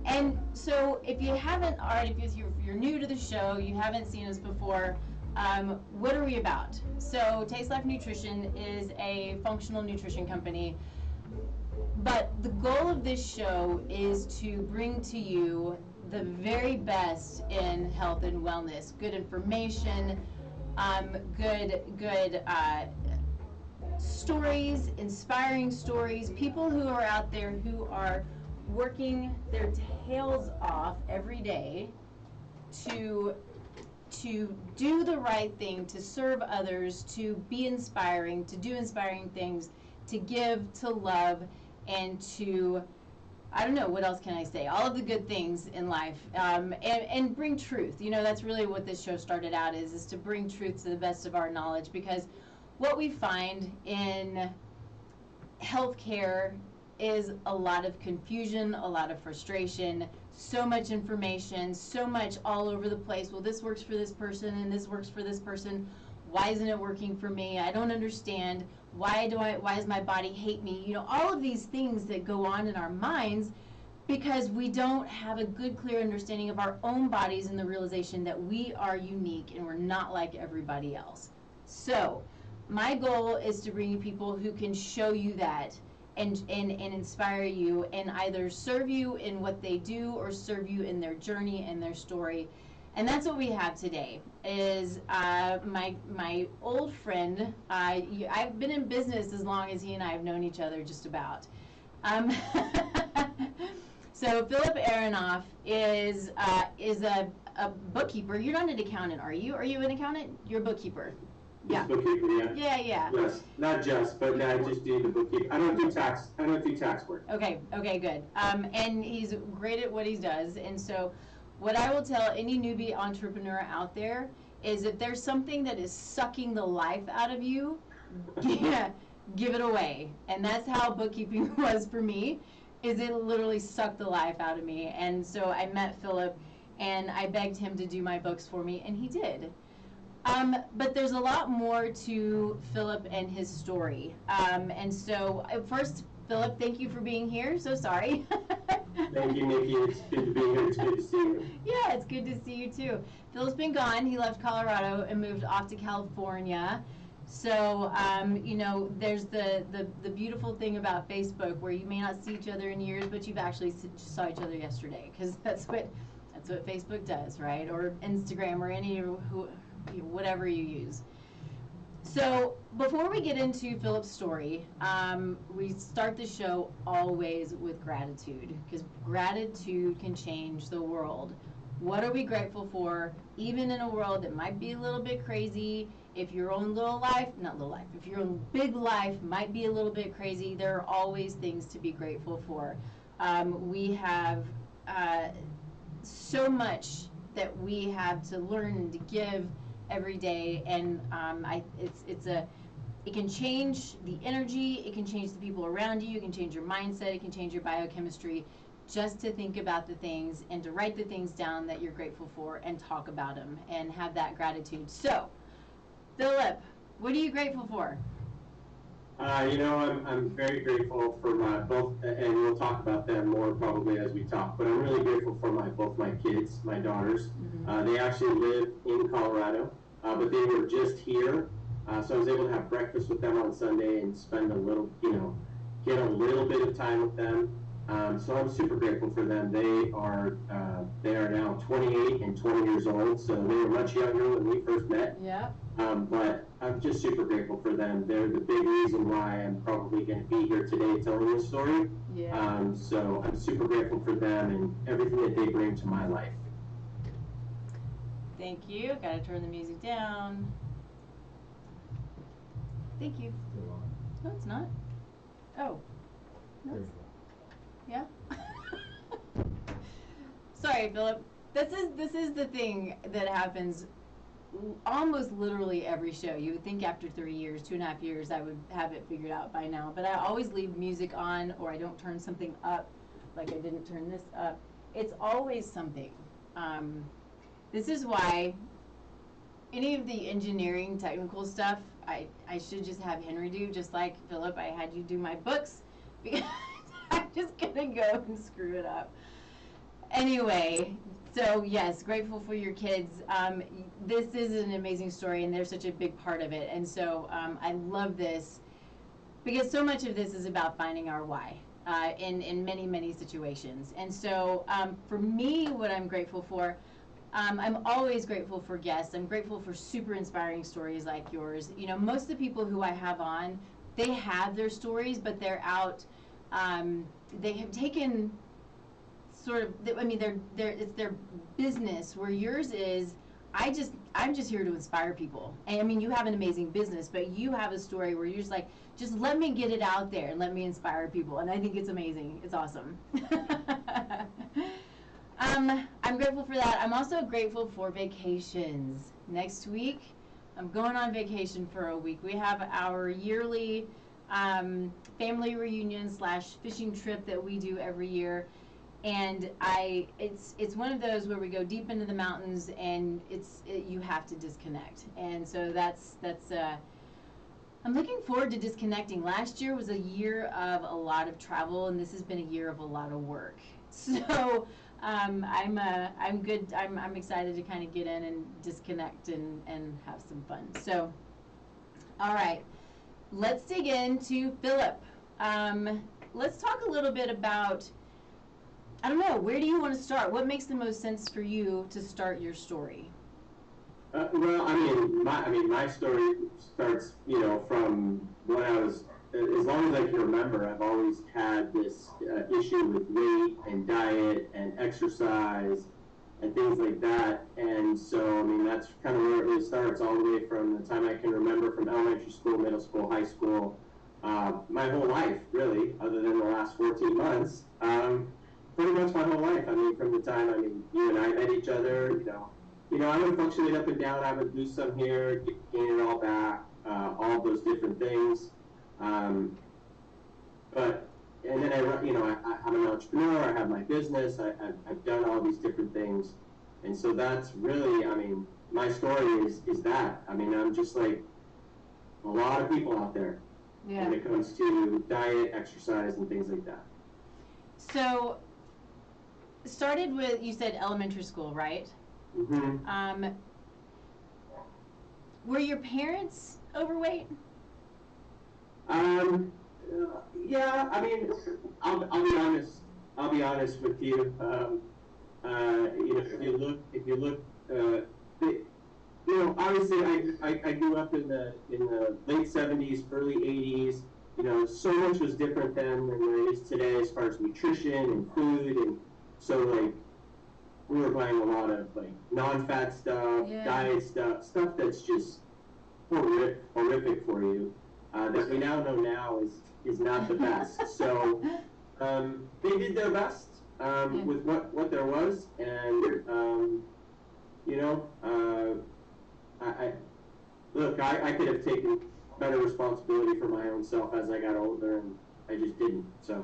And so if you haven't already, if you're new to the show, you haven't seen us before, what are we about? So Taste Life Nutrition is a functional nutrition company, but the goal of this show is to bring to you the very best in health and wellness, good information, good stories, inspiring stories, people who are out there who are working their tails off every day to do the right thing, to serve others, to be inspiring, to do inspiring things, to give, to love, and to, I don't know, what else can I say? All of the good things in life, and bring truth. You know, that's really what this show started out is to bring truth to the best of our knowledge, because what we find in healthcare is a lot of confusion, a lot of frustration, so much information, so much all over the place. Well, this works for this person and this works for this person. Why isn't it working for me? I don't understand. Why does my body hate me? You know, all of these things that go on in our minds because we don't have a good, clear understanding of our own bodies and the realization that we are unique and we're not like everybody else. So my goal is to bring you people who can show you that and inspire you and either serve you in what they do or serve you in their journey and their story. And that's what we have today is my old friend. I've been in business as long as he and I have known each other, just about. So Philip Aronoff is a bookkeeper. You're not an accountant, are you? Are you an accountant? You're a bookkeeper. Yeah. Bookkeeper, yeah. Yeah. Yes, not just, but I just do the bookkeeping. I don't do tax work. Okay, good. And he's great at what he does. And so what I will tell any newbie entrepreneur out there is if there's something that is sucking the life out of you, give it away. And that's how bookkeeping was for me, is it literally sucked the life out of me. And so I met Philip and I begged him to do my books for me, and he did. But there's a lot more to Philip and his story. And so first, Philip, thank you for being here. So sorry. Thank you, Nikki. It's good to be here. It's good to see you. Yeah, it's good to see you too. Phil's been gone. He left Colorado and moved off to California. So, you know, there's the beautiful thing about Facebook where you may not see each other in years, but you've actually saw each other yesterday, because that's what Facebook does, right? Or Instagram or any whatever you use. So before we get into Philip's story, we start the show always with gratitude, because gratitude can change the world. What are we grateful for, even in a world that might be a little bit crazy? If your own if your own big life might be a little bit crazy, there are always things to be grateful for. We have so much that we have to learn and to give every day, and it can change the energy, it can change the people around you, it can change your mindset, it can change your biochemistry, just to think about the things and to write the things down that you're grateful for and talk about them and have that gratitude. So, Philip, what are you grateful for? You know, I'm very grateful for my both, and we'll talk about them more probably as we talk, but I'm really grateful for both my kids, my daughters. Mm-hmm. They actually live in Colorado, but they were just here, so I was able to have breakfast with them on Sunday and spend get a little bit of time with them. So I'm super grateful for them. They are now 28 and 20 years old, so they were much younger when we first met. Yeah. But I'm just super grateful for them. They're the big reason why I'm probably going to be here today telling this story. Yeah. So I'm super grateful for them and everything that they bring to my life. Thank you. Got to turn the music down. Thank you. No, it's not. Oh. No. Yeah. Sorry, Philip. This is the thing that happens almost literally every show. You would think after 3 years, 2.5 years, I would have it figured out by now. But I always leave music on, or I don't turn something up, like I didn't turn this up. It's always something. This is why any of the engineering technical stuff, I should just have Henry do, just like Philip, I had you do my books, because I'm just going to go and screw it up. Anyway, so yes, grateful for your kids. This is an amazing story, and they're such a big part of it. And so I love this because so much of this is about finding our why in many, many situations. And so for me, what I'm grateful for, I'm always grateful for guests. I'm grateful for super inspiring stories like yours. You know, most of the people who I have on, they have their stories, but they're out. They have taken sort of, I mean, it's their business, where yours is, I'm just here to inspire people. And I mean, you have an amazing business, but you have a story where you're just like, just let me get it out there and let me inspire people. And I think it's amazing. It's awesome. I'm grateful for that. I'm also grateful for vacations. Next week, I'm going on vacation for a week. We have our yearly family reunion / fishing trip that we do every year. And it's one of those where we go deep into the mountains, and you have to disconnect. And so that's I'm looking forward to disconnecting. Last year was a year of a lot of travel, and this has been a year of a lot of work. So I'm good. I'm excited to kind of get in and disconnect and have some fun. So, all right, let's dig into Philip. Let's talk a little bit about, I don't know, where do you want to start? What makes the most sense for you to start your story? Well, my story starts, from when I was, as long as I can remember, I've always had this issue with weight and diet and exercise and things like that. And so, that's kind of where it really starts, all the way from the time I can remember, from elementary school, middle school, high school, my whole life, really, other than the last 14 months. Pretty much my whole life. From the time, you and I met each other, I would fluctuate up and down. I would lose some hair, gain it all back, all those different things. And then I'm an entrepreneur. I have my business. I've done all these different things, and so that's really, my story is that. I'm just like a lot of people out there when it comes to diet, exercise, and things like that. So, started with, you said elementary school, right? Mm-hmm. Were your parents overweight? Yeah. I'll be honest. I'll be honest with you. If you look, obviously, I grew up in the late 70s, early 80s. So much was different then than it is today as far as nutrition and food, and so we were buying a lot of non-fat stuff, diet stuff that's just horrific for you, that we now know is not the best. So they did their best with what there was, and I could have taken better responsibility for my own self as I got older, and I just didn't. So.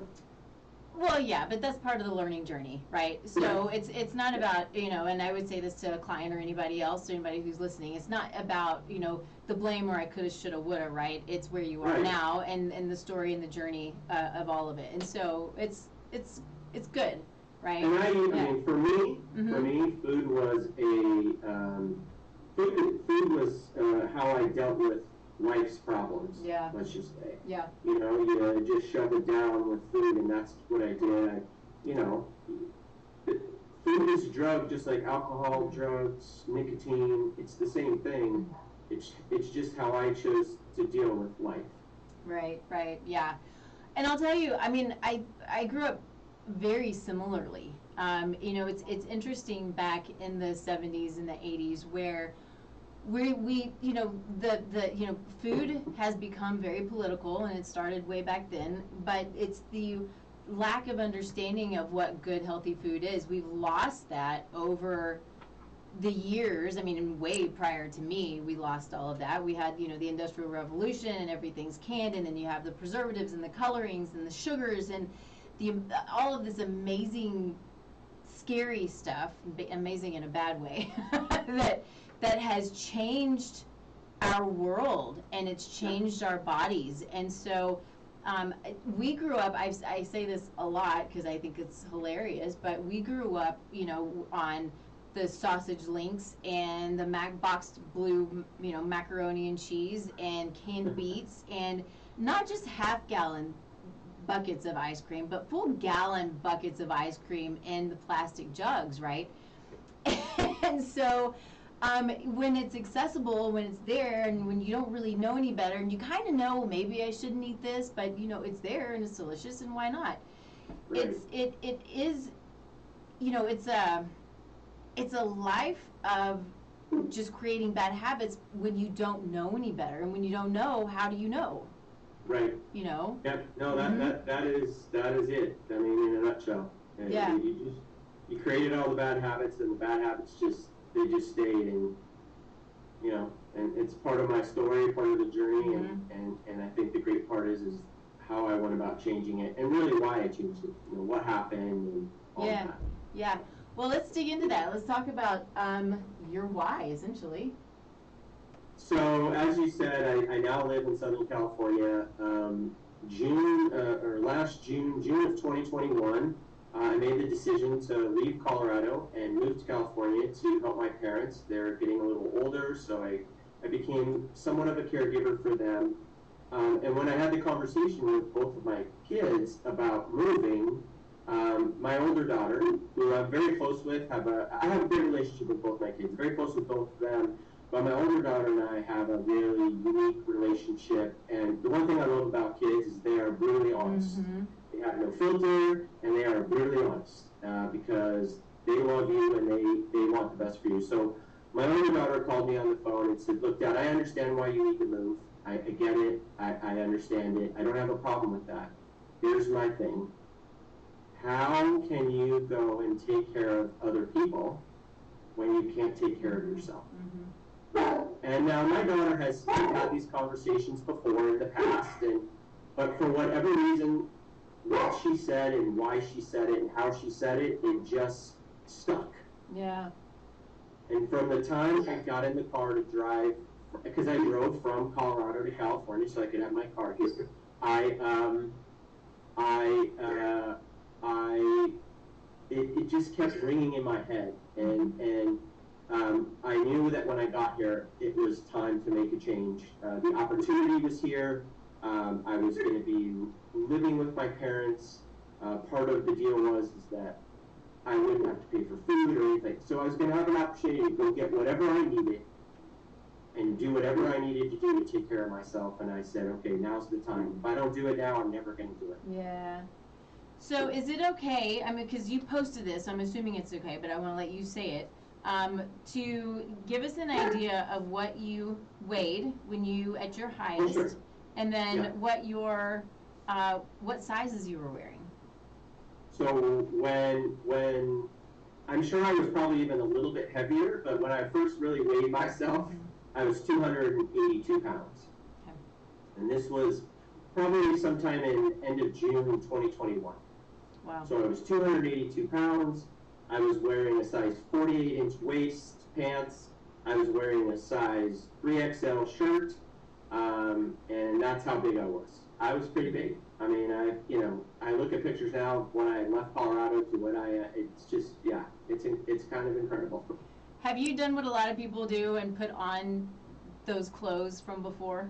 Well, yeah, but that's part of the learning journey, right? So it's not about, and I would say this to a client or anybody else, or anybody who's listening, it's not about, the blame or I coulda, shoulda, woulda, right? It's where you are now, and the story and the journey of all of it. And so it's good, right? And for me, food was how I dealt with life's problems. Yeah. Let's just say. Yeah. You just shove it down with food, and that's what I did. Food is a drug, just like alcohol, drugs, nicotine. It's the same thing. It's just how I chose to deal with life. Right, yeah. And I'll tell you, I grew up very similarly. It's interesting back in the 70s and the 80s where we food has become very political, and it started way back then, but it's the lack of understanding of what good, healthy food is. We've lost that over the years. And way prior to me, we lost all of that. We had, the Industrial Revolution, and everything's canned, and then you have the preservatives and the colorings and the sugars and all of this amazing, scary stuff, amazing in a bad way, that has changed our world, and it's changed our bodies. And so We grew up, I say this a lot because I think it's hilarious, but we grew up, on the sausage links and the boxed blue, macaroni and cheese and canned beets, and not just half-gallon buckets of ice cream, but full gallon buckets of ice cream in the plastic jugs, right? And so when it's accessible, when it's there, and when you don't really know any better, and you kind of know maybe I shouldn't eat this, but it's there and it's delicious, and why not? Right. It is, it's a life of just creating bad habits when you don't know any better, and when you don't know, how do you know? Right. Yeah. No, that is it. I mean, in a nutshell. And Yeah. You created all the bad habits, and the bad habits just stayed, and and it's part of my story, part of the journey, and I think the great part is how I went about changing it, and really why I changed it. What happened, and all that. Yeah. Well, let's dig into that. Let's talk about your why, essentially. So, as you said, I now live in Southern California. Last June of 2021, I made the decision to leave Colorado and move to California to help my parents. They're getting a little older, so I became somewhat of a caregiver for them. And when I had the conversation with both of my kids about moving, my older daughter, who I'm very close with, I have a great relationship with both my kids, very close with both of them. But my older daughter and I have a really unique relationship, and the one thing I love about kids is they are brutally honest. Mm-hmm. They have no filter, and they are brutally honest because they love you and they want the best for you. So my older daughter called me on the phone and said, "Look, Dad, I understand why you need to move. I get it. I understand it. I don't have a problem with that. Here's my thing. How can you go and take care of other people when you can't take care of yourself?" Mm-hmm. And now my daughter has had these conversations before in the past, but for whatever reason, what she said and why she said it and how she said it, it just stuck. Yeah. And from the time I got in the car to drive, because I drove from Colorado to California so I could have my car here, it just kept ringing in my head, and I knew that when I got here, it was time to make a change. The opportunity was here. I was going to be living with my parents. Part of the deal was that I wouldn't have to pay for food or anything. So I was going to have an opportunity to go get whatever I needed and do whatever I needed to do to take care of myself. And I said, okay, now's the time. If I don't do it now, I'm never going to do it. Yeah. So is it okay, I mean, because you posted this, I'm assuming it's okay, but I want to let you say it, to give us an idea of what you weighed when you at your highest, Sure. and then what sizes you were wearing. So when I'm sure I was probably even a little bit heavier, but when I first really weighed myself, I was 282 pounds. Okay. And this was probably sometime in end of June 2021. Wow. So I was 282 pounds. I was wearing a size 48-inch waist pants. I was wearing a size 3XL shirt, and that's how big I was. I was pretty big. I mean, I look at pictures now when I left Colorado to when it's just, yeah, it's kind of incredible. Have you done what a lot of people do and put on those clothes from before?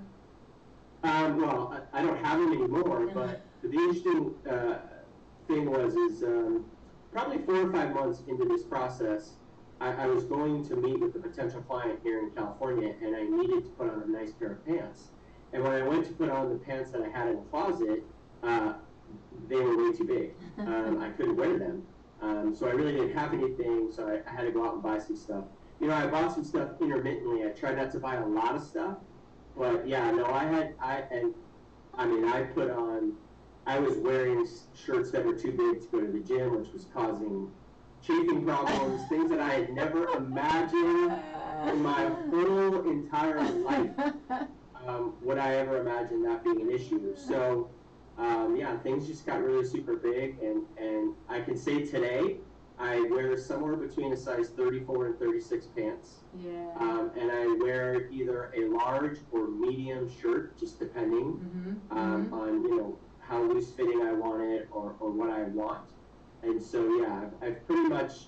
Well, I don't have them anymore, but the interesting thing is probably 4 or 5 months into this process, I was going to meet with a potential client here in California, and I needed to put on a nice pair of pants. And when I went to put on the pants that I had in the closet, they were way too big. I couldn't wear them. So I really didn't have anything, so I had to go out and buy some stuff. I bought some stuff intermittently. I tried not to buy a lot of stuff, but yeah, no, I was wearing shirts that were too big to go to the gym, which was causing chafing problems, things that I had never imagined in my whole entire life. Would I ever imagine that being an issue? So, yeah, things just got really super big, and I can say today, I wear somewhere between a size 34 and 36 pants. Yeah. And I wear either a large or medium shirt, just depending on, you know, how loose fitting I want it or what I want. And so, yeah, I've pretty much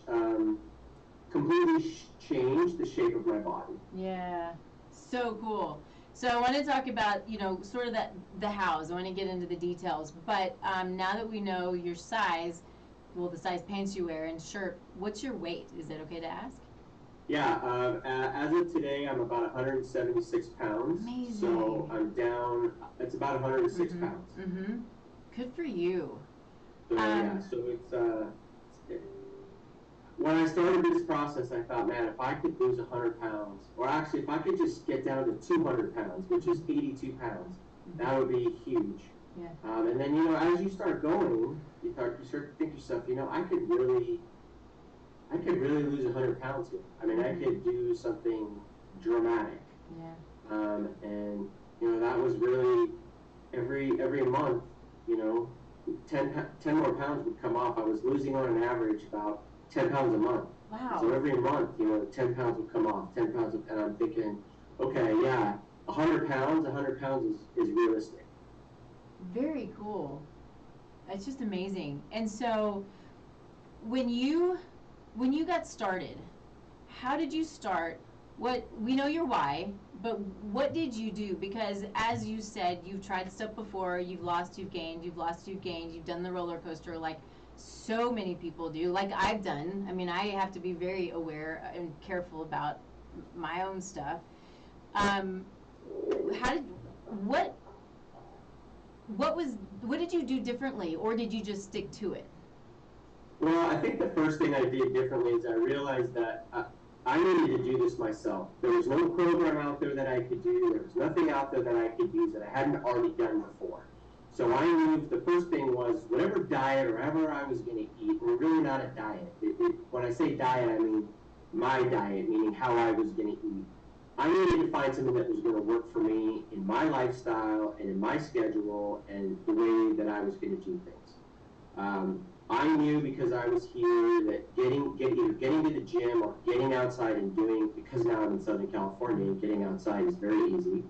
completely changed the shape of my body. Yeah, so cool. So I want to talk about, you know, sort of the hows. I want to get into the details. But now that we know your size, well, the size pants you wear and shirt, what's your weight? Is it okay to ask? Yeah, as of today, I'm about 176 pounds. Amazing. So I'm down, it's about 106 pounds. Mm-hmm. Good for you. So, yeah, so when I started this process, I thought, man, if I could lose 100 pounds, or actually if I could just get down to 200 pounds, which is 82 pounds, that would be huge. Yeah. And then, you know, as you start going, you start to think to yourself, you know, I could really lose 100 pounds here. I mean, I could do something dramatic. Yeah. And, you know, that was really every month, you know, 10 more pounds would come off. I was losing on an average about 10 pounds a month. Wow. So every month, you know, 10 pounds would come off, 10 pounds, and I'm thinking, okay, yeah, 100 pounds is realistic. Very cool. It's just amazing. And so when you got started, how did you start? What, we know your why, but what did you do? Because as you said, you've tried stuff before, you've lost, you've gained, you've lost, you've gained, you've done the roller coaster like so many people do, like I've done. I mean, I have to be very aware and careful about my own stuff. What did you do differently, or did you just stick to it? Well, I think the first thing I did differently is I realized that I needed to do this myself. There was no program out there that I could do. There was nothing out there that I could use that I hadn't already done before. So I knew the first thing was whatever diet or whatever I was going to eat, we're really not a diet. When I say diet, I mean my diet, meaning how I was going to eat. I needed to find something that was going to work for me in my lifestyle and in my schedule and the way that I was going to do things. I knew because I was here that either getting to the gym or getting outside and doing, because now I'm in Southern California and getting outside is very easy.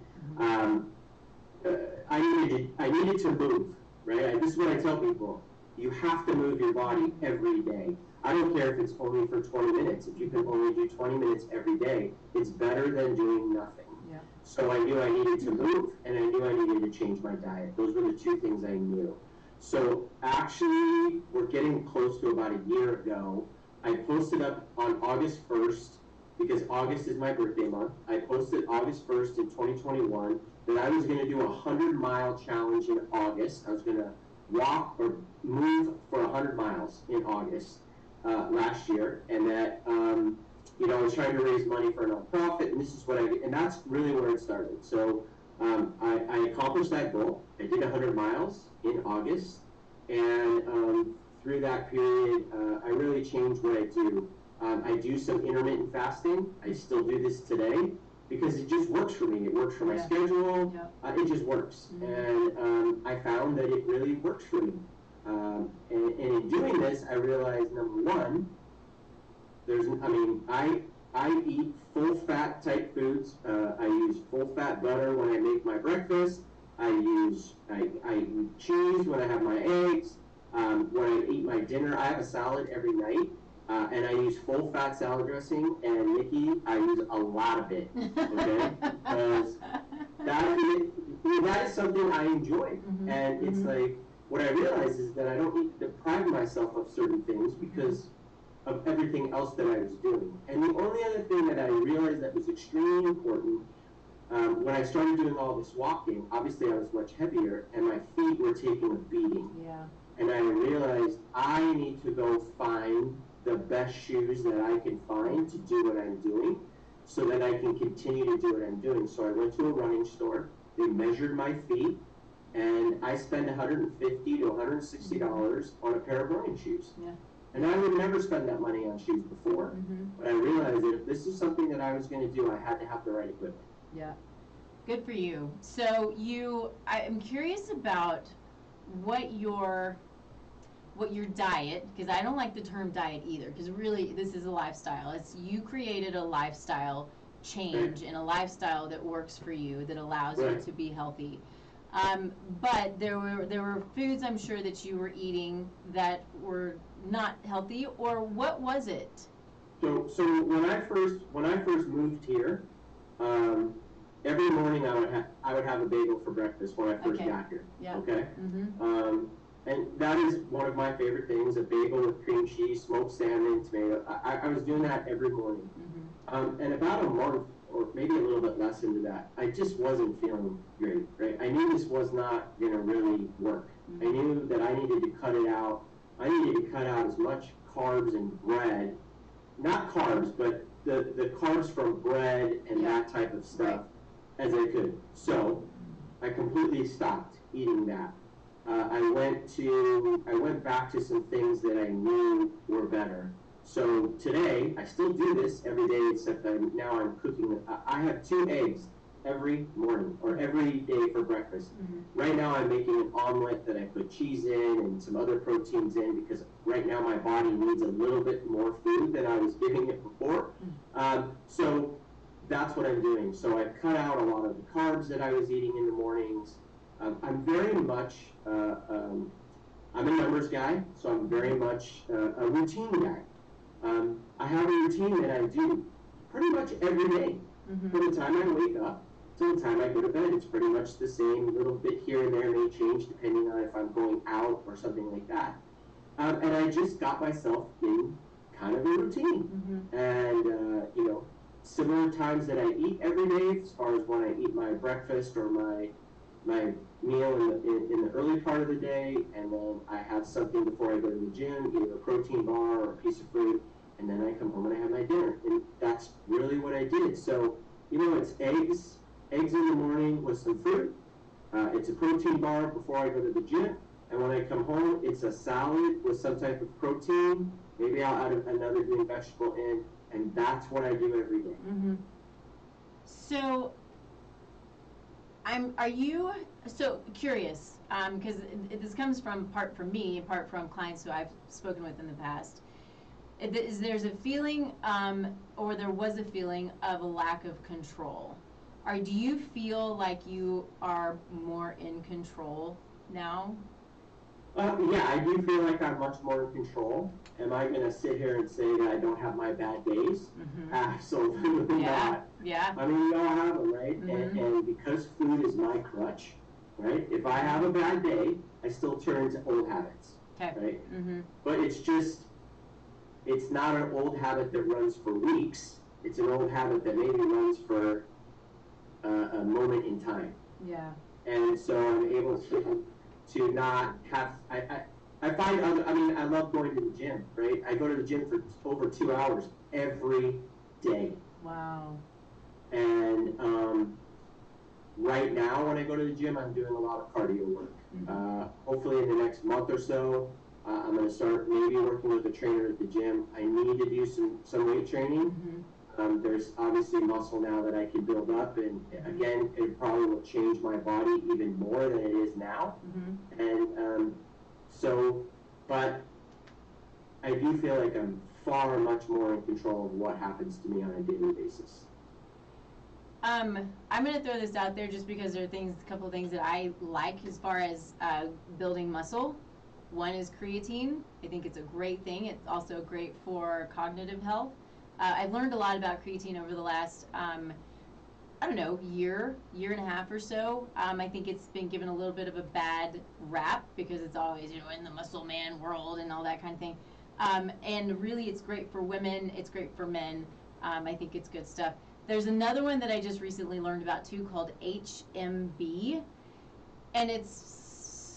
I needed to move, right? This is what I tell people. You have to move your body every day. I don't care if it's only for 20 minutes. If you can only do 20 minutes every day, it's better than doing nothing. Yeah. So I knew I needed to move, and I knew I needed to change my diet. Those were the two things I knew. So actually, we're getting close to about a year ago. I posted up on August 1st, because August is my birthday month. I posted August 1st in 2021 that I was going to do a 100-mile challenge in August. I was going to walk or move for 100 miles in August last year, and that you know, I was trying to raise money for a nonprofit, and this is what I did, and that's really where it started. So I accomplished that goal. I did 100 miles in August, and through that period, I really changed what I do. I do some intermittent fasting. I still do this today because it just works for me. It works for my schedule. It just works. And I found that it really works for me. And in doing this, I realized, number one, I eat full fat type foods. I use full fat butter when I make my breakfast. I eat cheese when I have my eggs. When I eat my dinner, I have a salad every night. And I use full fat salad dressing, and Nikki, I use a lot of it, okay? Because that is something I enjoy. And it's like, what I realize is that I don't need to deprive myself of certain things because of everything else that I was doing. And the only other thing that I realized that was extremely important, when I started doing all this walking, obviously I was much heavier, and my feet were taking a beating. Yeah. And I realized I need to go find the best shoes that I can find to do what I'm doing so that I can continue to do what I'm doing. So I went to a running store, they measured my feet, and I spent $150 to $160 on a pair of running shoes. Yeah. And I would never spend that money on shoes before, but I realized that if this is something that I was going to do, I had to have the right equipment. Yeah. Good for you. So I'm curious about what what your diet, because I don't like the term diet either, because really this is a lifestyle. It's you created a lifestyle change and a lifestyle that works for you, that allows you to be healthy. But there were foods I'm sure that you were eating that were not healthy, or what was it? So when I first moved here, every morning I would have a bagel for breakfast when I first got here. Yeah. Okay. Mm-hmm. And that is one of my favorite things: a bagel with cream cheese, smoked salmon, tomato. I was doing that every morning. Mm-hmm. And about a month, or maybe a little bit less into that, I just wasn't feeling great. Right? I knew this was not going to really work. Mm-hmm. I knew that I needed to cut it out. I needed to cut out as much carbs and bread, not carbs, but the carbs from bread and that type of stuff as I could. So I completely stopped eating that. I went back to some things that I knew were better. So today, I still do this every day, except now I'm cooking. I have 2 eggs every morning, or every day for breakfast. Mm-hmm. Right now I'm making an omelet that I put cheese in and some other proteins in, because right now my body needs a little bit more food than I was giving it before. So that's what I'm doing. So I cut out a lot of the carbs that I was eating in the mornings. I'm very much, I'm a numbers guy, so I'm very much a routine guy. I have a routine that I do pretty much every day. Mm-hmm. From the time I wake up to the time I go to bed, it's pretty much the same. A little bit here and there may change depending on if I'm going out or something like that. And I just got myself in kind of a routine. Mm-hmm. And, similar times that I eat every day, as far as when I eat my breakfast or my meal in the early part of the day, and then I have something before I go to the gym, either a protein bar or a piece of fruit, and then I come home and I have my dinner. And that's really what I did. So, it's eggs in the morning with some fruit. It's a protein bar before I go to the gym. And when I come home, it's a salad with some type of protein. Maybe I'll add another green vegetable in. And that's what I do every day. Mm-hmm. So, are you so curious, because this comes part from me, part from clients who I've spoken with in the past. There's a feeling, or there was a feeling of a lack of control. Do you feel like you are more in control now? Yeah, I do feel like I'm much more in control. Am I going to sit here and say that I don't have my bad days? Mm-hmm. Absolutely not. Yeah. I mean, we all have them, right? Mm-hmm. And because food is my crutch, right? If I have a bad day, I still turn to old habits, right? Mm-hmm. But it's not an old habit that runs for weeks. It's an old habit that maybe runs for a moment in time. Yeah. And so I'm able to not have, I find, I love going to the gym, right? I go to the gym for over 2 hours every day. Wow. And right now when I go to the gym, I'm doing a lot of cardio work. Mm-hmm. Hopefully in the next month or so, I'm going to start maybe working with a trainer at the gym. I need to do some weight training. Mm-hmm. There's obviously muscle now that I can build up, and again, it probably will change my body even more than it is now. Mm-hmm. And but I do feel like I'm far much more in control of what happens to me on a daily basis. I'm going to throw this out there just because there are a couple of things that I like as far as building muscle. One is creatine. I think it's a great thing. It's also great for cognitive health. I've learned a lot about creatine over the last, year and a half or so. I think it's been given a little bit of a bad rap because it's always, in the muscle man world and all that kind of thing. And really, it's great for women. It's great for men. I think it's good stuff. There's another one that I just recently learned about, too, called HMB. And it's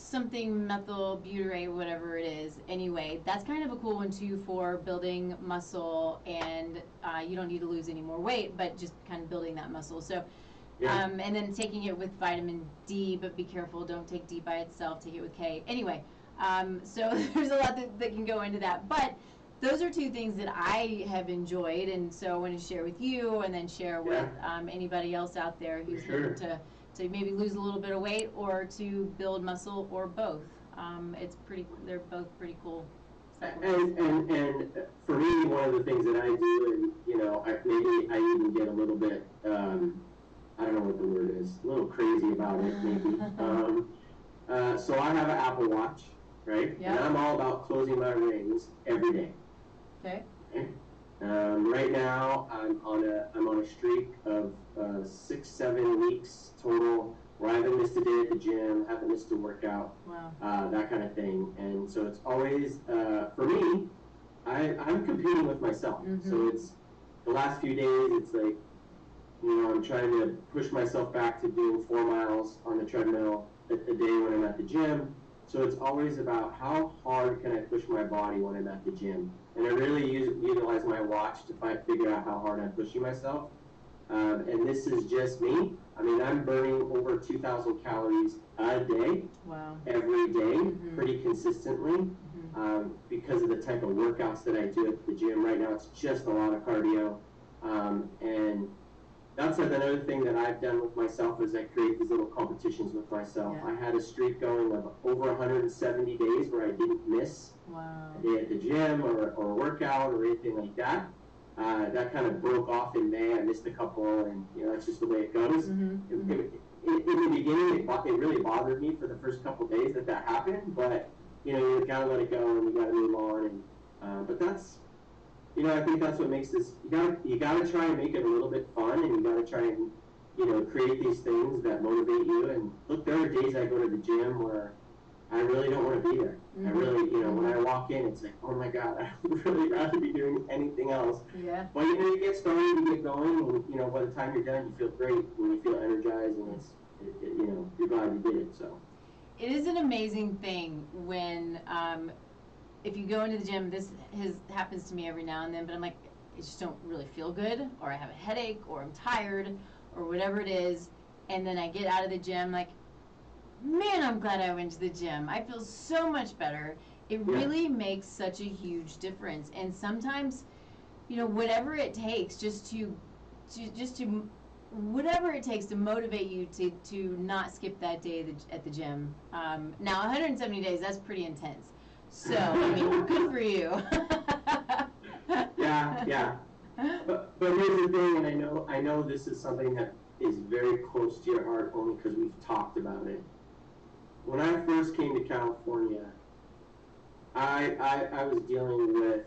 something methylbutyrate, whatever it is. Anyway, that's kind of a cool one too for building muscle, and you don't need to lose any more weight, but just kind of building that muscle. So, and then taking it with vitamin D, but be careful, don't take D by itself, take it with K. Anyway, so there's a lot that can go into that, but those are 2 things that I have enjoyed, and so I want to share with you, and then share with anybody else out there who's looking to maybe lose a little bit of weight or to build muscle or both. They're both pretty cool And, supplements. and for me, one of the things that I do, and maybe I even get a little bit, I don't know what the word is, a little crazy about it, maybe. So I have an Apple Watch, right? Yeah. And I'm all about closing my rings every day. Okay. Right now, I'm on a streak of 6-7 weeks total where I haven't missed a day at the gym, haven't missed a workout, Wow. that kind of thing. And so it's always for me, I'm competing with myself. Mm-hmm. So it's the last few days. It's like I'm trying to push myself back to doing 4 miles on the treadmill a day when I'm at the gym. So it's always about how hard can I push my body when I'm at the gym. And I really utilize my watch to figure out how hard I'm pushing myself. And this is just me. I mean, I'm burning over 2,000 calories a day, Wow. every day, Mm-hmm. pretty consistently, because of the type of workouts that I do at the gym. Right now, it's just a lot of cardio. And that's another thing that I've done with myself is I create these little competitions with myself. Yeah. I had a streak going of over 170 days where I didn't miss Wow. a day at the gym or a workout or anything like that. That kind of broke off in May. I missed a couple, and that's just the way it goes. Mm-hmm. In the beginning, it really bothered me for the first couple days that happened, but you gotta let it go and you gotta move on. And but that's I think that's what makes this. You gotta try and make it a little bit fun, and you gotta try and create these things that motivate you. And look, there are days I go to the gym where I really don't want to be there. Mm-hmm. I really, when I walk in, it's like, oh my God, I would really rather be doing anything else. Yeah. But you get started, you get going, and by the time you're done, you feel great, and you feel energized, and you're glad you did it. So. It is an amazing thing when, if you go into the gym, this happens to me every now and then, but I'm like, I just don't really feel good, or I have a headache, or I'm tired, or whatever it is, and then I get out of the gym, like, man, I'm glad I went to the gym. I feel so much better. It really makes such a huge difference. And sometimes, whatever it takes whatever it takes to motivate you to not skip that day at the gym. Now, 170 days, that's pretty intense. So, I mean, good for you. Yeah. But here's the thing, and I know this is something that is very close to your heart only because we've talked about it. When I first came to California, I was dealing with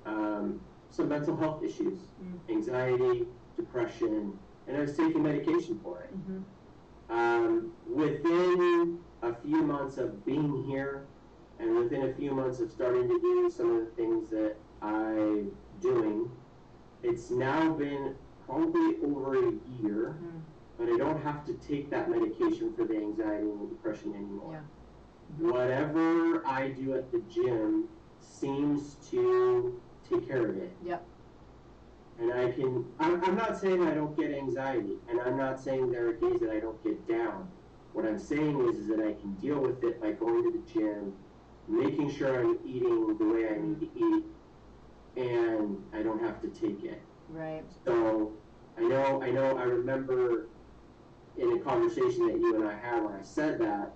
some mental health issues, anxiety, depression, and I was taking medication for it. Mm-hmm. Within a few months of being here, and within a few months of starting to do some of the things that I'm doing, it's now been probably over a year, but I don't have to take that medication for the anxiety and the depression anymore. Yeah. Whatever I do at the gym seems to take care of it. Yep. And I'm not saying I don't get anxiety, and I'm not saying there are days that I don't get down. What I'm saying is that I can deal with it by going to the gym, making sure I'm eating the way I need to eat, and I don't have to take it. Right. So I remember in a conversation that you and I had when I said that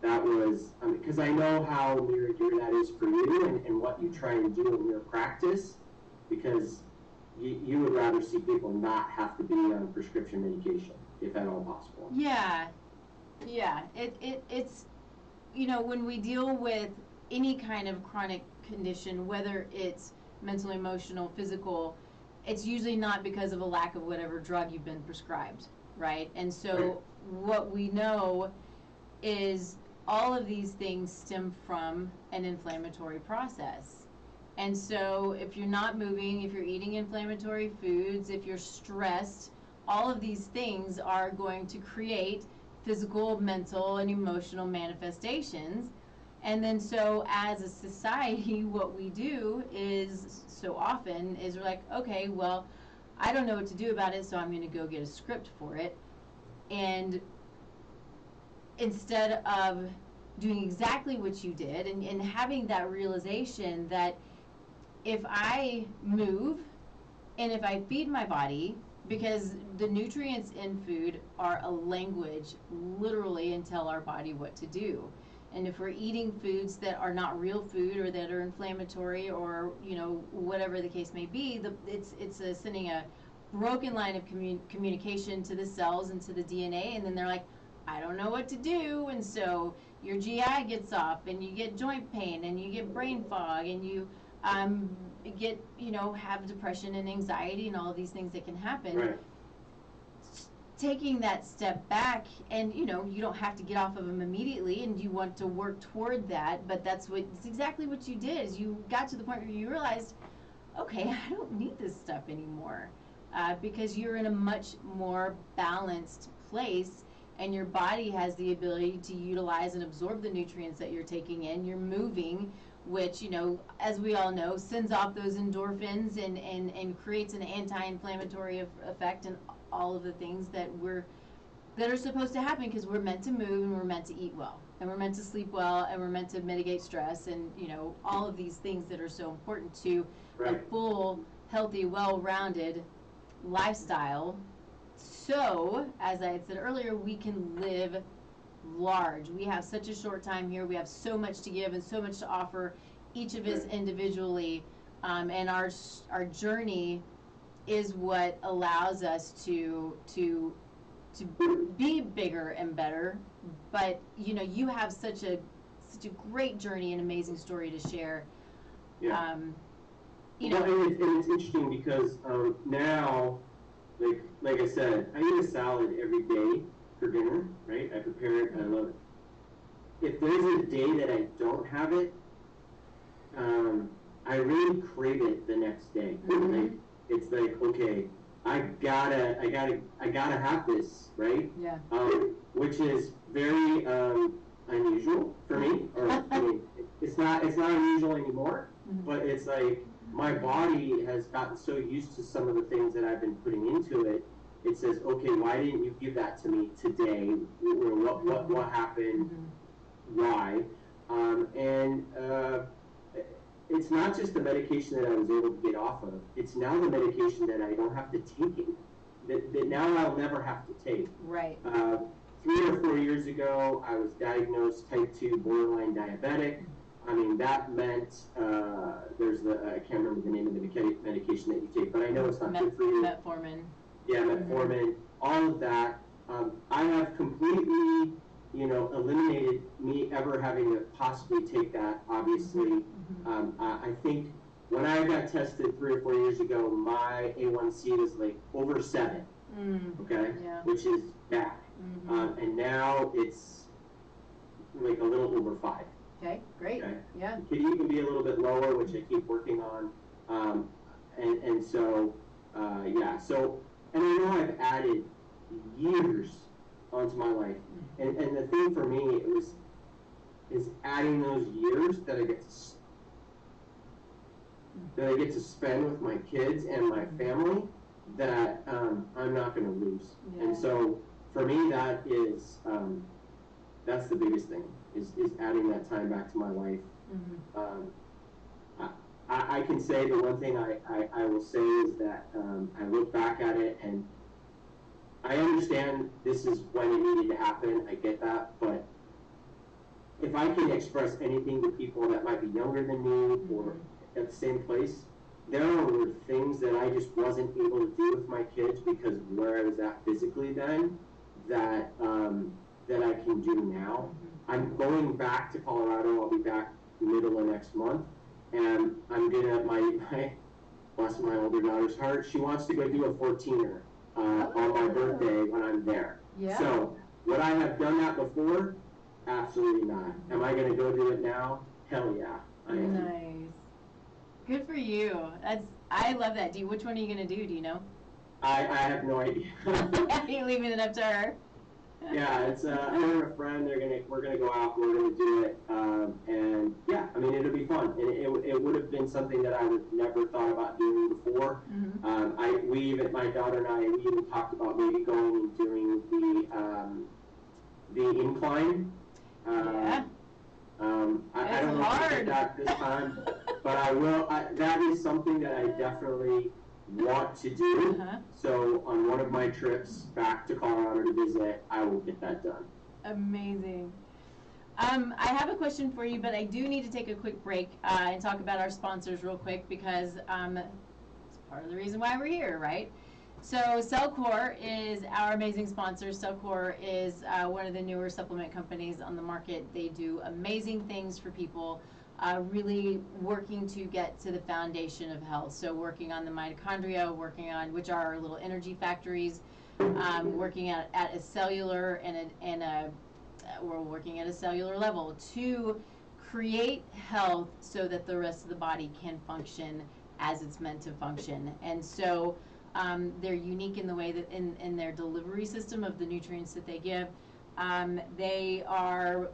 was, because I know how near and dear that is for you and what you try and do in your practice, because you would rather see people not have to be on prescription medication, if at all possible. Yeah. It's, when we deal with any kind of chronic condition, whether it's mental, emotional, physical, it's usually not because of a lack of whatever drug you've been prescribed, right? And so what we know is all of these things stem from an inflammatory process. And so if you're not moving, if you're eating inflammatory foods, if you're stressed, all of these things are going to create physical, mental, and emotional manifestations. And then so as a society, what we do is so often is we're like, okay, well, I don't know what to do about it, so I'm going to go get a script for it. And instead of doing exactly what you did and having that realization that if I move and if I feed my body, because the nutrients in food are a language literally and tell our body what to do. And if we're eating foods that are not real food or that are inflammatory or, you know, whatever the case may be, it's sending a broken line of communication to the cells and to the DNA, and then they're like, I don't know what to do, and so your GI gets off, and you get joint pain, and you get brain fog, and you get, you know, have depression and anxiety and all of these things that can happen. Right. Taking that step back, and you know, you don't have to get off of them immediately, and you want to work toward that, but it's exactly what you did. Is you got to the point where you realized, okay, I don't need this stuff anymore, because you're in a much more balanced place, and your body has the ability to utilize and absorb the nutrients that you're taking in. You're moving, which, you know, as we all know, sends off those endorphins and creates an anti-inflammatory effect, and all of the things that are supposed to happen, because we're meant to move, and we're meant to eat well, and we're meant to sleep well, and we're meant to mitigate stress, and, you know, all of these things that are so important to a full, healthy, well-rounded lifestyle. So, as I had said earlier, we can live large. We have such a short time here. We have so much to give and so much to offer each of us individually, and our journey is what allows us to be bigger and better. But, you know, you have such a great journey and amazing story to share. Yeah. You know, and it's interesting because now, like I said, I eat a salad every day for dinner, right? I prepare it, I love it. If there's a day that I don't have it, I really crave it the next day. Mm-hmm. It's like, okay, I gotta have this, right? Yeah. Which is very unusual for me. Or I mean, it's not unusual anymore. Mm-hmm. But it's like my body has gotten so used to some of the things that I've been putting into it. It says, okay, why didn't you give that to me today? Or what happened? Mm-hmm. Why? It's not just the medication that I was able to get off of. It's now the medication that I don't have to take it. That now I'll never have to take. Right. 3 or 4 years ago, I was diagnosed type 2 borderline diabetic. I mean, that meant I can't remember the name of the medication that you take, but I know it's not good for you. Metformin. Yeah, metformin, all of that. I have completely, you know, eliminated me ever having to possibly take that, obviously. Mm-hmm. I think when I got tested 3 or 4 years ago, my A1C was like over 7, okay? Yeah. Which is bad. Mm-hmm. And now it's like a little over 5. Okay, great. Okay? Yeah. It could even be a little bit lower, which I keep working on. Yeah. So, and I know I've added years onto my life. And the thing for me is adding those years that I get to spend with my kids and my family that I'm not going to lose. Yeah. And so for me, that is that's the biggest thing is adding that time back to my life. Mm-hmm. I can say the one thing I will say is that I look back at it and I understand this is when it needed to happen. I get that, but if I can express anything to people that might be younger than me or at the same place, there were things that I just wasn't able to do with my kids because of where I was at physically then that I can do now. I'm going back to Colorado. I'll be back middle of next month, and I'm gonna bless my older daughter's heart. She wants to go do a 14er on my birthday when I'm there. Yeah. So would I have done that before? Absolutely not. Am I gonna go do it now? Hell yeah, I am. Nice. Good for you. I love that. Which one are you gonna do? Do you know? I have no idea. You're leaving it up to her. Yeah, it's her and a friend. We're gonna go out. We're gonna do it, and yeah, I mean it'll be fun. And it would have been something that I would never thought about doing before. Mm-hmm. My daughter and I, we even talked about maybe going and doing the incline. Yeah. I don't know if I did that this time, but I will. That is something that I definitely want to do. So on one of my trips back to Colorado to visit, I will get that done. Amazing. I have a question for you, but I do need to take a quick break and talk about our sponsors real quick because it's part of the reason why we're here, right? So Cellcore is our amazing sponsor. Cellcore is one of the newer supplement companies on the market. They do amazing things for people, really working to get to the foundation of health. So working on the mitochondria, working on which are our little energy factories, working at a cellular we're working at a cellular level to create health so that the rest of the body can function as it's meant to function. And so they're unique in the way that in their delivery system of the nutrients that they give. They are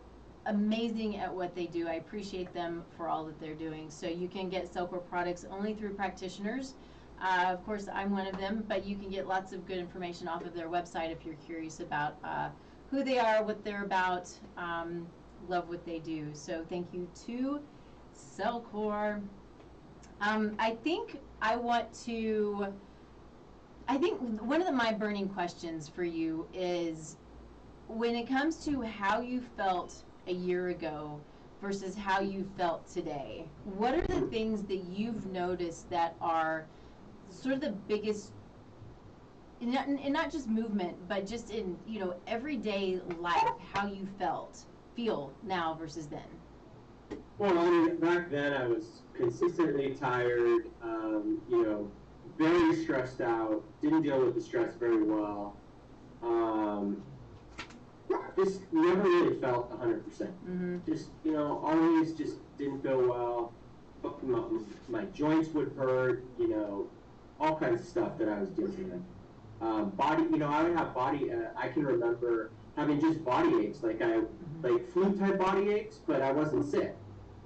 amazing at what they do. I appreciate them for all that they're doing. So you can get Cellcore products only through practitioners. Of course, I'm one of them, but you can get lots of good information off of their website if you're curious about who they are, what they're about, love what they do. So thank you to Cellcore. I think one of my burning questions for you is when it comes to how you felt a year ago versus how you felt today, what are the things that you've noticed that are sort of the biggest, and not just movement, but just in, everyday life, how you feel now versus then? Well, I mean, back then I was consistently tired, very stressed out, didn't deal with the stress very well. Just never really felt 100%. Mm-hmm. Just, always just didn't feel well. My joints would hurt, all kinds of stuff that I was dealing with. Body, I would have I can remember having just body aches, like flu type body aches, but I wasn't sick,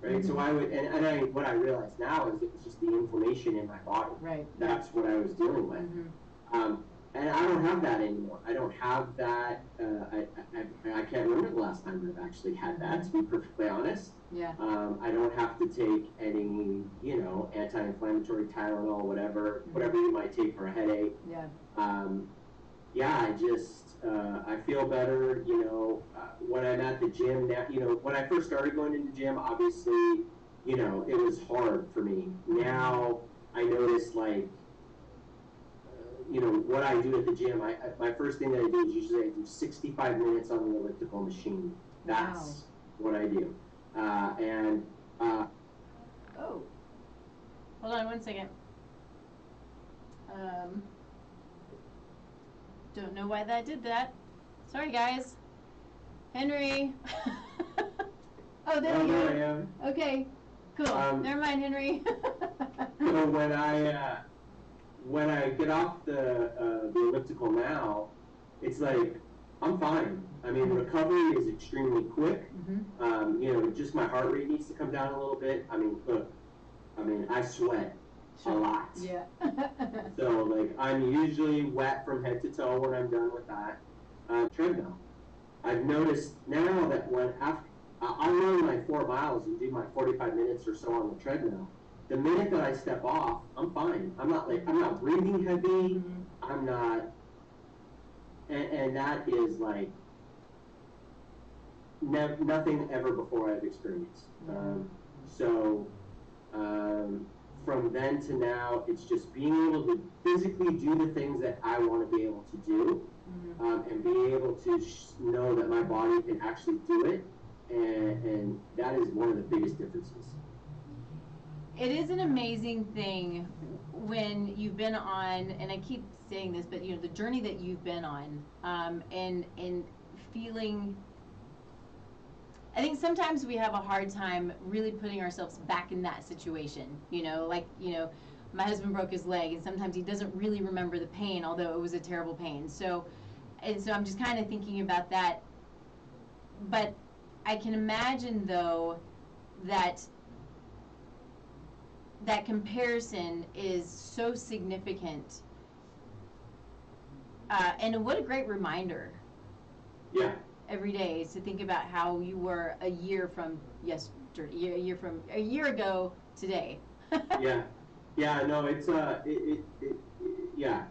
right? Mm-hmm. So I would, what I realize now is it was just the inflammation in my body. Right. That's what I was dealing with. Mm-hmm. And I don't have that anymore. I don't have that. I can't remember the last time I've actually had that, to be perfectly honest. Yeah. I don't have to take any, anti-inflammatory Tylenol, whatever you might take for a headache. Yeah. I just, I feel better, when I'm at the gym now, when I first started going into the gym, obviously, it was hard for me. Now I notice, what I do at the gym, my first thing that I do is usually I do 65 minutes on the elliptical machine. That's what I do. Hold on one second. Don't know why that did that. Sorry, guys. Henry. Oh, there we go. I am. Okay, cool. Never mind, Henry. So when I get off the elliptical now, it's like I'm fine. I mean, recovery is extremely quick. Mm-hmm. Just my heart rate needs to come down a little bit. I mean, look, I sweat a lot. Yeah. So, I'm usually wet from head to toe when I'm done with that. Treadmill. I've noticed now that I'll run 4 miles and do my 45 minutes or so on the treadmill. The minute that I step off, I'm fine. I'm not breathing heavy. Mm-hmm. I'm not, and that is nothing ever before I've experienced. From then to now, it's just being able to physically do the things that I want to be able to do, mm-hmm. And being able to know that my body can actually do it, and that is one of the biggest differences. It is an amazing thing when you've been on, and I keep saying this, but the journey that you've been on, and feeling. I think sometimes we have a hard time really putting ourselves back in that situation. My husband broke his leg, and sometimes he doesn't really remember the pain, although it was a terrible pain. So I'm just kind of thinking about that. But I can imagine, though, that comparison is so significant. And what a great reminder. Yeah. Every day is to think about how you were a year from yesterday, a year ago today. Yeah, no, it's yeah.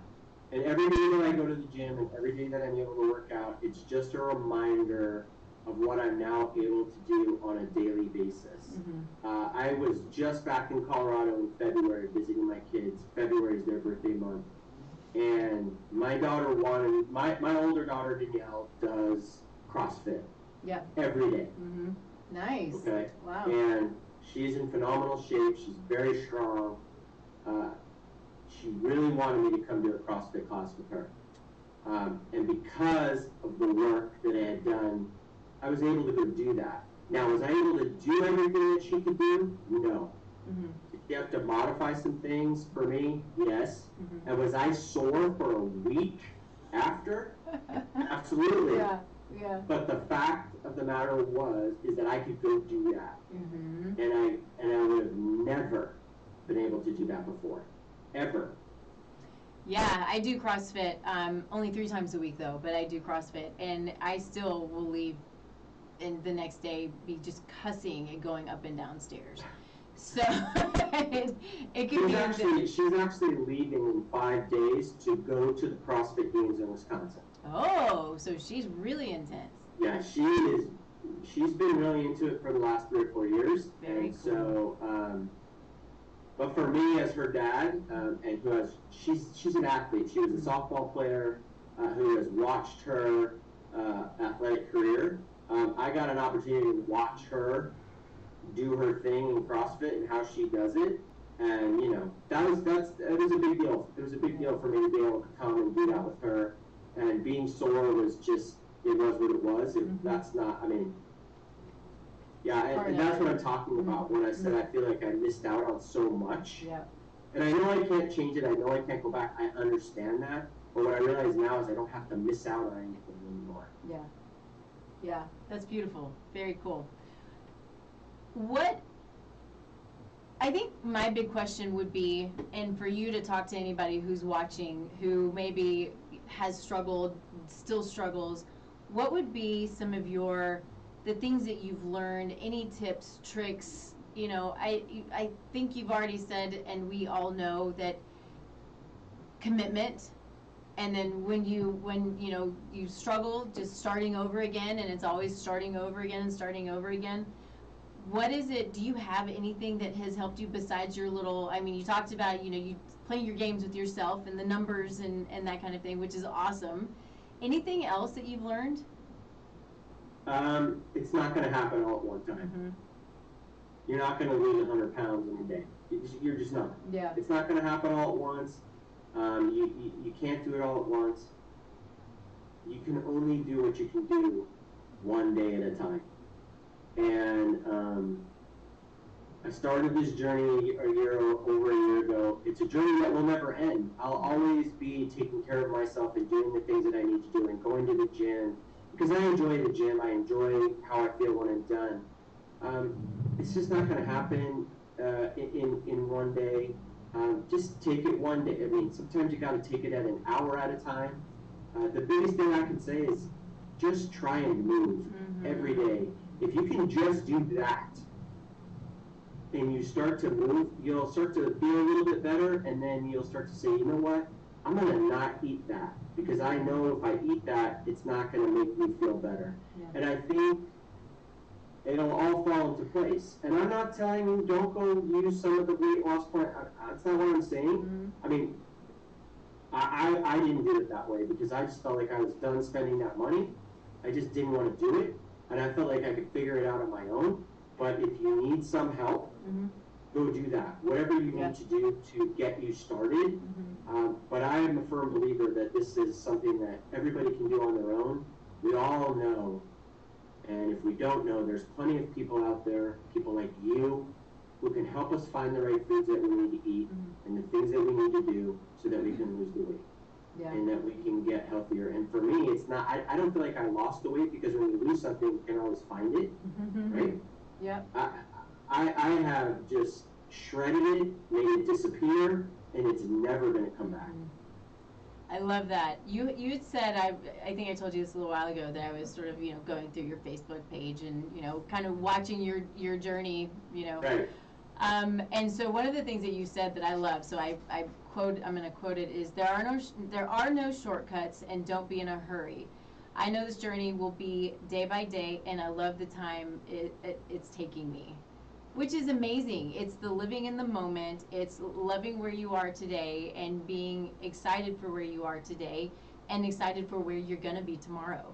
And every day that I go to the gym and every day that I'm able to work out, it's just a reminder of what I'm now able to do on a daily basis. I was just back in Colorado in February visiting my kids. February is their birthday month. And my daughter my older daughter Danielle does CrossFit every day. Nice. Okay. Wow. And she's in phenomenal shape. She's very strong. She really wanted me to come to a CrossFit class with her. And because of the work that I had done, I was able to go do that. Now, was I able to do everything that she could do? No. Did she have to modify some things for me? Yes. And was I sore for a week after? Absolutely. Yeah. But the fact of the matter is that I could go do that. And I would have never been able to do that before. Ever. Yeah, I do CrossFit, only 3 times a week though, but I do CrossFit, and I still will leave and the next day be just cussing and going up and down stairs. So it could be. She's actually leaving in 5 days to go to the CrossFit Games in Wisconsin. Oh, so she's really intense. Yeah, she is. She's been really into it for the last 3 or 4 years. Very and cool. So, but for me as her dad, and she's an athlete. She was a softball player who has watched her athletic career. I got an opportunity to watch her do her thing in CrossFit and how she does it, and that was a big deal. It was a big deal for me to be able to come and do that with her. And being sore was just, it was what it was. That's not, I mean, yeah, and that's what I'm talking about when I said I feel like I missed out on so much. Yeah. And I know I can't change it. I know I can't go back. I understand that. But what I realize now is I don't have to miss out on anything anymore. Yeah, that's beautiful. Very cool. I think my big question would be, and for you to talk to anybody who's watching who maybe has struggled, still struggles, what would be some of the things that you've learned, any tips, tricks? I think you've already said, and we all know, that commitment, and then when you struggle, just starting over again, and it's always starting over again and starting over again. What is it? Do you have anything that has helped you besides your little? I mean, you talked about you playing your games with yourself and the numbers and that kind of thing, which is awesome. Anything else that you've learned? It's not going to happen all at one time. You're not going to lose 100 pounds in a day. You're just not. Yeah. It's not going to happen all at once. You can't do it all at once. You can only do what you can do one day at a time. And I started this journey over a year ago. It's a journey that will never end. I'll always be taking care of myself and doing the things that I need to do and going to the gym, because I enjoy the gym. I enjoy how I feel when I'm done. It's just not going to happen in one day. Just take it one day. I mean, sometimes you got to take it at an hour at a time. The biggest thing I can say is just try and move every day. If you can just do that, and you start to move, you'll start to feel a little bit better, and then you'll start to say, you know what, I'm going to not eat that, because I know if I eat that, it's not going to make me feel better. Yeah. And I think it'll all fall into place. And I'm not telling you don't go use some of the weight loss plan. That's not what I'm saying. I mean, I didn't do it that way because I just felt like I was done spending that money. I just didn't want to do it. And I felt like I could figure it out on my own. But if you need some help, go do that. Whatever you need to do to get you started. But I am a firm believer that this is something that everybody can do on their own. We all know. And if we don't know, there's plenty of people out there, people like you, who can help us find the right foods that we need to eat and the things that we need to do so that we can lose the weight. And that we can get healthier. And for me, it's not, I don't feel like I lost the weight, because when you lose something, you can always find it, right? Yeah. I have just shredded it, made it disappear, and it's never going to come back. I love that. You had said, I think I told you this a little while ago, that I was sort of, going through your Facebook page and, kind of watching your journey, Right. And so one of the things that you said that I love, so I'm going to quote it, is there are no shortcuts, and don't be in a hurry. I know this journey will be day by day, and I love the time it's taking me, which is amazing. It's the living in the moment. It's loving where you are today and being excited for where you are today and excited for where you're going to be tomorrow.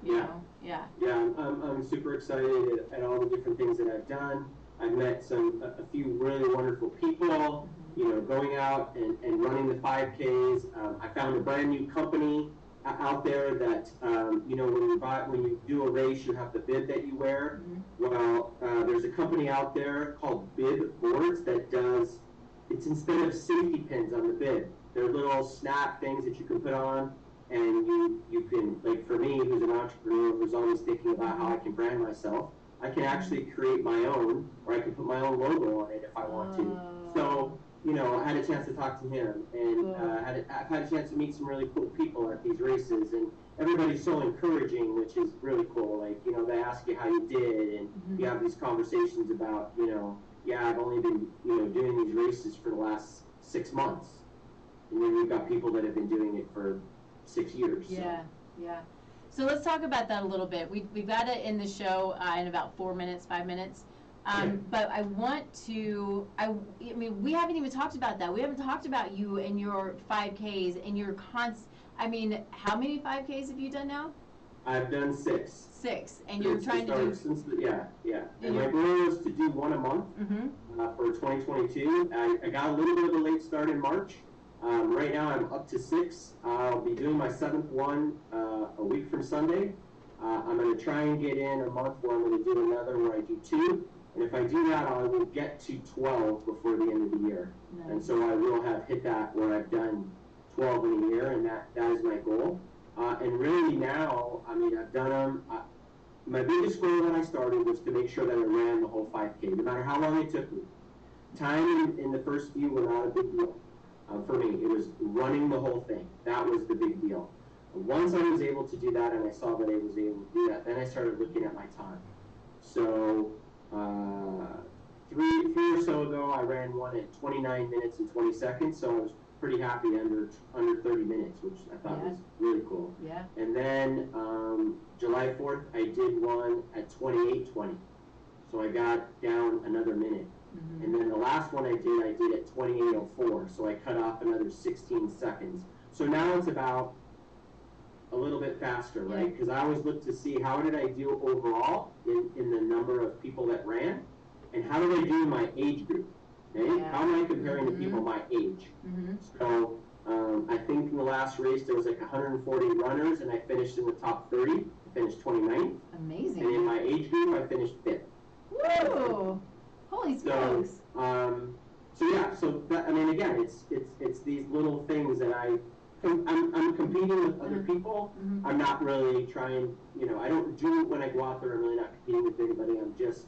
You know? Yeah. Yeah, I'm super excited at all the different things that I've done. I've met a few really wonderful people, you know, going out and running the 5Ks. I found a brand new company out there that, you know, when you do a race, you have the bib that you wear. Well, there's a company out there called Bib Boards that does, it's instead of safety pins on the bib, they're little snap things that you can put on, and you can, like for me, who's an entrepreneur who's always thinking about how I can brand myself, I can actually create my own, or I can put my own logo on it if I want to. So, you know, I had a chance to talk to him, and I've had a chance to meet some really cool people at these races, and everybody's so encouraging, which is really cool. Like, you know, they ask you how you did, and you have these conversations about, you know, yeah, I've only been, you know, doing these races for the last 6 months. And then we've got people that have been doing it for 6 years. Yeah, yeah. So let's talk about that a little bit. We've got it in the show in about 4 minutes, 5 minutes. But I want to, I mean, we haven't even talked about that. We haven't talked about you and your 5Ks and your I mean, how many 5Ks have you done now? I've done 6. 6, and you're trying to do... Yeah. And my goal is to do 1 a month for 2022. I got a little bit of a late start in March. Right now I'm up to 6. I'll be doing my 7th one a week from Sunday. I'm going to try and get in a month where I'm going to do another where I do 2. And if I do that, I will get to 12 before the end of the year. Nice. And so I will have hit that where I've done 12 in a year, and that is my goal. And really now, I mean, I've done them. My biggest goal when I started was to make sure that I ran the whole 5K, no matter how long it took me. Time in the first few were not a big deal. For me, it was running the whole thing. That was the big deal. Once I was able to do that and I saw that I was able to do that, then I started looking at my time. So 3 or so ago, I ran one at 29 minutes and 20 seconds, so I was pretty happy under 30 minutes, which I thought was really cool. Yeah. And then July 4th, I did one at 28:20, so I got down another minute. And then the last one I did at 28:04, so I cut off another 16 seconds. So now it's about a little bit faster, right? Because I always look to see how did I do overall in the number of people that ran, and how did I do in my age group, right? How am I comparing to people my age? So I think in the last race there was like 140 runners, and I finished in the top 30. I finished 29th. Amazing. And in my age group, I finished 5th. Whoa! Holy smokes! So that, I mean, again, it's these little things that I'm competing with other people. I'm not really trying, you know, I don't do it when I go out there. I'm really not competing with anybody. I'm just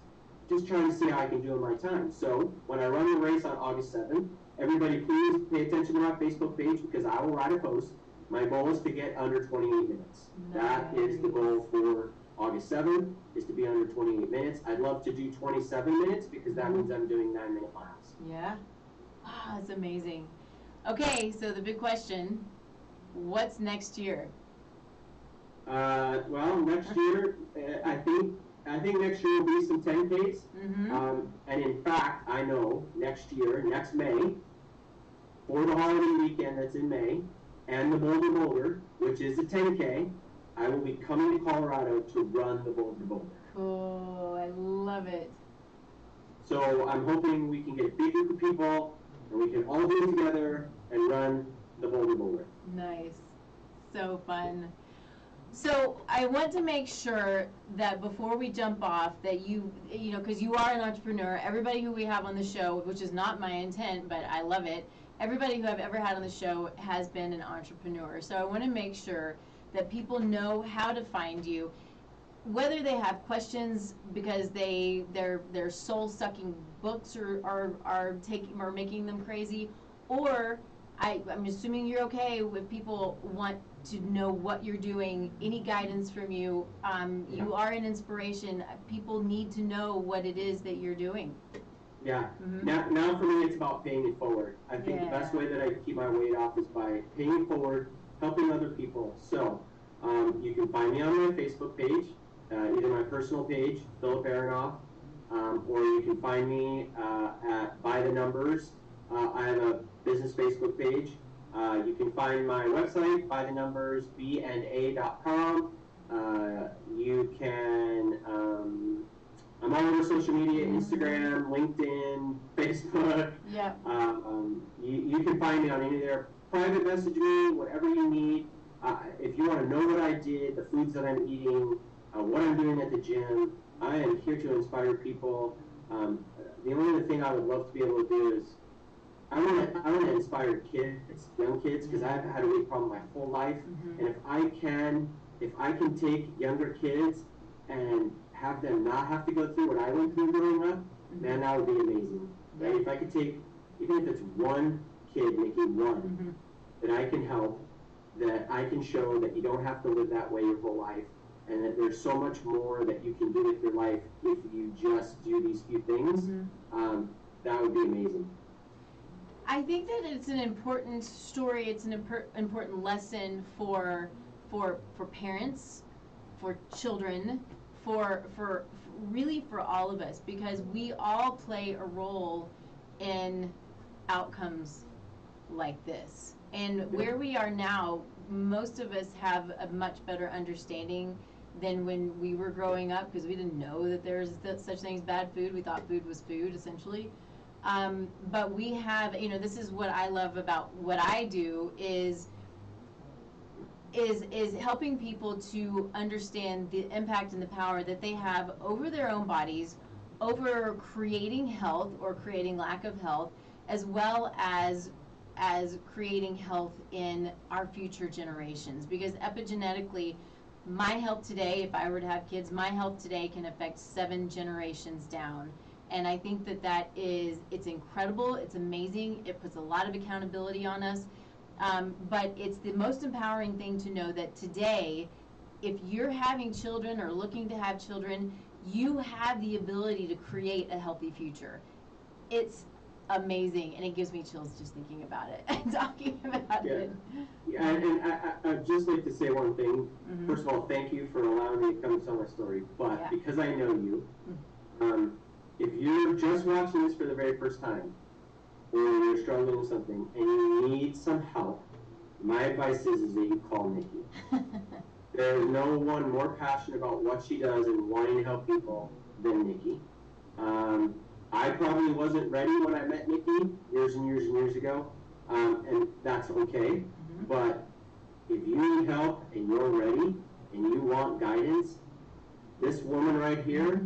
trying to see how I can do in my time. So when I run the race on August 7th, everybody please pay attention to my Facebook page because I will write a post. My goal is to get under 28 minutes. Nice. That is the goal for August 7th, is to be under 28 minutes. I'd love to do 27 minutes because that means I'm doing 9-minute miles. Yeah. Ah, that's amazing. Okay, so the big question, what's next year? Well, next year, I think next year will be some 10Ks. And in fact, I know next year, next May, for the holiday weekend that's in May, and the Boulder, which is a 10K, I will be coming to Colorado to run the Boulder. Cool, I love it. So I'm hoping we can get a big group of people, and we can all do it together and run the Boulder. Nice. So fun. So I want to make sure that before we jump off that you know, because you are an entrepreneur, everybody who we have on the show, which is not my intent, but I love it, everybody who I've ever had on the show has been an entrepreneur. So I want to make sure that people know how to find you, whether they have questions because their soul-sucking books are making them crazy, or I'm assuming you're okay if people want to know what you're doing, any guidance from you. You are an inspiration. People need to know what it is that you're doing. Yeah. Now for me, it's about paying it forward. I think the best way that I keep my weight off is by paying it forward, helping other people. So You can find me on my Facebook page, either my personal page, Philip Aronoff, or you can find me at By the Numbers. I have a business Facebook page. You can find my website, bythenumbersbanda.com. You can, I'm all over social media, Instagram, LinkedIn, Facebook. Yeah. You can find me on any of there. Private message me, whatever you need. If you want to know what I did, the foods that I'm eating, what I'm doing at the gym, I am here to inspire people. The only other thing I would love to be able to do is I want to inspire kids, young kids, because I've had a weight problem my whole life, and if I can take younger kids and have them not have to go through what I went through growing up, man, that would be amazing. Right? If I could take, even if it's one kid, making one, that I can help, that I can show that you don't have to live that way your whole life, and that there's so much more that you can do with your life if you just do these few things, that would be amazing. I think that it's an important story. It's an important lesson for parents, for children, for really for all of us, because we all play a role in outcomes like this. And where we are now, most of us have a much better understanding than when we were growing up, because we didn't know that there's such thing as bad food. We thought food was food, essentially. But we have, this is what I love about what I do is helping people to understand the impact and the power that they have over their own bodies, over creating health or creating lack of health, as well as creating health in our future generations. Because epigenetically, my health today, if I were to have kids, my health today can affect 7 generations down. And I think that it's incredible, it's amazing, it puts a lot of accountability on us, but it's the most empowering thing to know that today, if you're having children or looking to have children, you have the ability to create a healthy future. It's amazing, and it gives me chills just thinking about it and talking about it. Yeah, and I'd just like to say one thing. First of all, thank you for allowing me to come tell my story, but because I know you, if you're just watching this for the very first time, or you're struggling with something, and you need some help, my advice is that you call Nikki. There's no one more passionate about what she does and wanting to help people than Nikki. I probably wasn't ready when I met Nikki years and years and years ago, and that's okay. But if you need help and you're ready and you want guidance, this woman right here,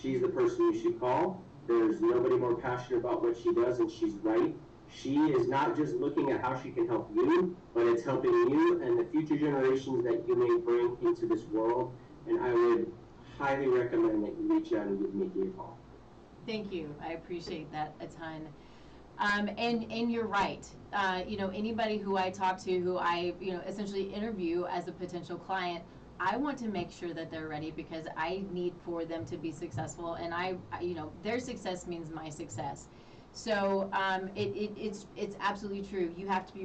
she's the person you should call. There's nobody more passionate about what she does, and she's right. She is not just looking at how she can help you, but it's helping you and the future generations that you may bring into this world. And I would highly recommend that you reach out and give Nikki a call. Thank you. I appreciate that a ton. And you're right. Anybody who I talk to, who I essentially interview as a potential client, I want to make sure that they're ready, because I need for them to be successful, and their success means my success. So it's absolutely true. You have to be